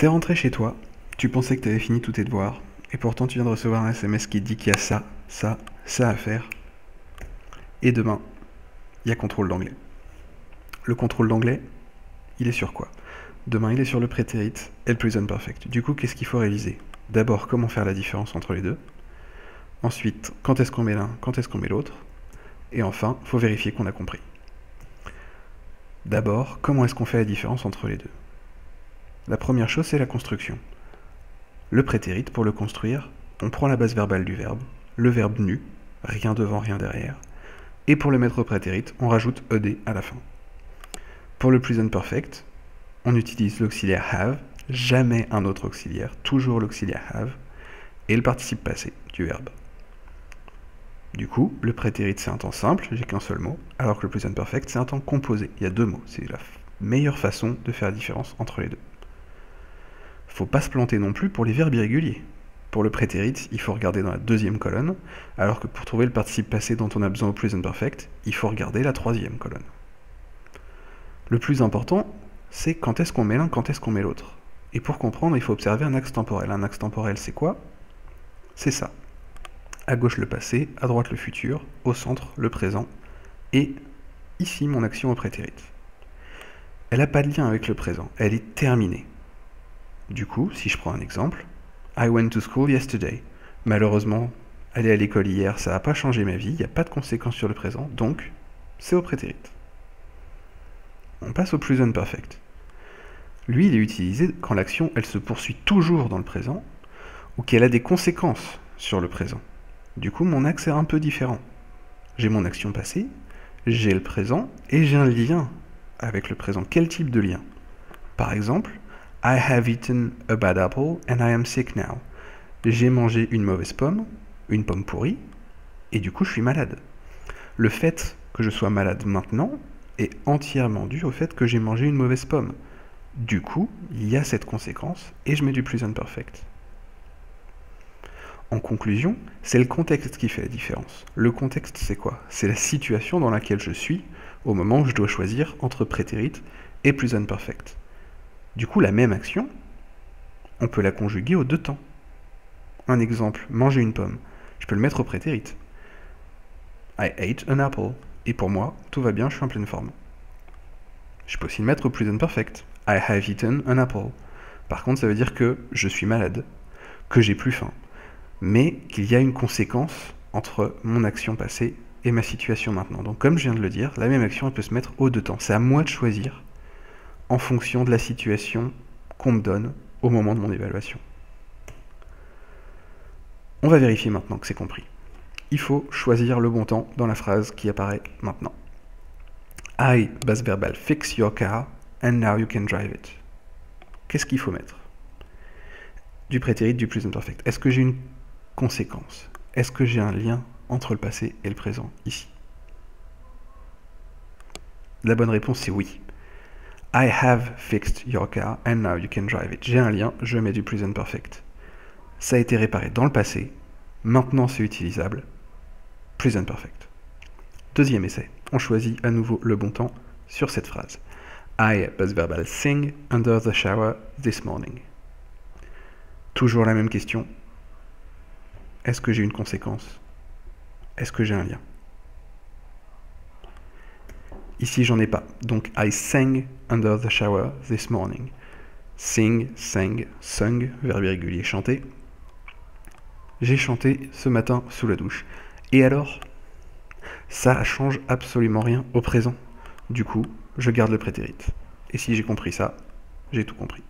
T'es rentré chez toi, tu pensais que t'avais fini tous tes devoirs, et pourtant tu viens de recevoir un SMS qui te dit qu'il y a ça à faire. Et demain, il y a contrôle d'anglais. Le contrôle d'anglais, il est sur quoi? Demain, il est sur le prétérit et le present perfect. Du coup, qu'est-ce qu'il faut réviser? D'abord, comment faire la différence entre les deux. Ensuite, quand est-ce qu'on met l'un, quand est-ce qu'on met l'autre. Et enfin, il faut vérifier qu'on a compris. D'abord, comment est-ce qu'on fait la différence entre les deux? La première chose, c'est la construction. Le prétérit, pour le construire, on prend la base verbale du verbe, le verbe nu, rien devant, rien derrière, et pour le mettre au prétérit, on rajoute ed à la fin. Pour le present perfect, on utilise l'auxiliaire have, jamais un autre auxiliaire, toujours l'auxiliaire have, et le participe passé du verbe. Du coup, le prétérit c'est un temps simple, j'ai qu'un seul mot, alors que le present perfect c'est un temps composé, il y a deux mots, c'est la meilleure façon de faire la différence entre les deux. Faut pas se planter non plus pour les verbes irréguliers. Pour le prétérit, il faut regarder dans la deuxième colonne, alors que pour trouver le participe passé dont on a besoin au present perfect, il faut regarder la troisième colonne. Le plus important, c'est quand est-ce qu'on met l'un, quand est-ce qu'on met l'autre. Et pour comprendre, il faut observer un axe temporel. Un axe temporel, c'est quoi? C'est ça. À gauche le passé, à droite le futur, au centre le présent, et ici mon action au prétérit. Elle n'a pas de lien avec le présent, elle est terminée. Du coup, si je prends un exemple, I went to school yesterday. Malheureusement, aller à l'école hier, ça n'a pas changé ma vie, il n'y a pas de conséquences sur le présent, donc c'est au prétérit. On passe au present perfect. Lui, il est utilisé quand l'action, elle se poursuit toujours dans le présent, ou qu'elle a des conséquences sur le présent. Du coup, mon axe est un peu différent. J'ai mon action passée, j'ai le présent, et j'ai un lien avec le présent. Quel type de lien? Par exemple, I have eaten a bad apple and I am sick now. J'ai mangé une mauvaise pomme, une pomme pourrie, et du coup je suis malade. Le fait que je sois malade maintenant est entièrement dû au fait que j'ai mangé une mauvaise pomme. Du coup, il y a cette conséquence, et je mets du present perfect. En conclusion, c'est le contexte qui fait la différence. Le contexte, c'est quoi? C'est la situation dans laquelle je suis au moment où je dois choisir entre prétérit et present perfect. Du coup, la même action, on peut la conjuguer aux deux temps. Un exemple, manger une pomme. Je peux le mettre au prétérit. I ate an apple. Et pour moi, tout va bien, je suis en pleine forme. Je peux aussi le mettre au present perfect. I have eaten an apple. Par contre, ça veut dire que je suis malade, que j'ai plus faim, mais qu'il y a une conséquence entre mon action passée et ma situation maintenant. Donc comme je viens de le dire, la même action elle peut se mettre aux deux temps. C'est à moi de choisir en fonction de la situation qu'on me donne au moment de mon évaluation. On va vérifier maintenant que c'est compris. Il faut choisir le bon temps dans la phrase qui apparaît maintenant. I, base verbale, fix your car and now you can drive it. Qu'est-ce qu'il faut mettre? Du prétérit, du present perfect. Est-ce que j'ai une conséquence? Est-ce que j'ai un lien entre le passé et le présent ici? La bonne réponse c'est oui. I have fixed your car and now you can drive it. J'ai un lien, je mets du present perfect. Ça a été réparé dans le passé, maintenant c'est utilisable. Present perfect. Deuxième essai, on choisit à nouveau le bon temps sur cette phrase. I, base verbal, sing under the shower this morning. Toujours la même question. Est-ce que j'ai une conséquence? Est-ce que j'ai un lien? Ici, j'en ai pas. Donc, I sang under the shower this morning. Sing, sang, sung, verbe irrégulier, chanter. J'ai chanté ce matin sous la douche. Et alors? Ça change absolument rien au présent. Du coup, je garde le prétérit. Et si j'ai compris ça, j'ai tout compris.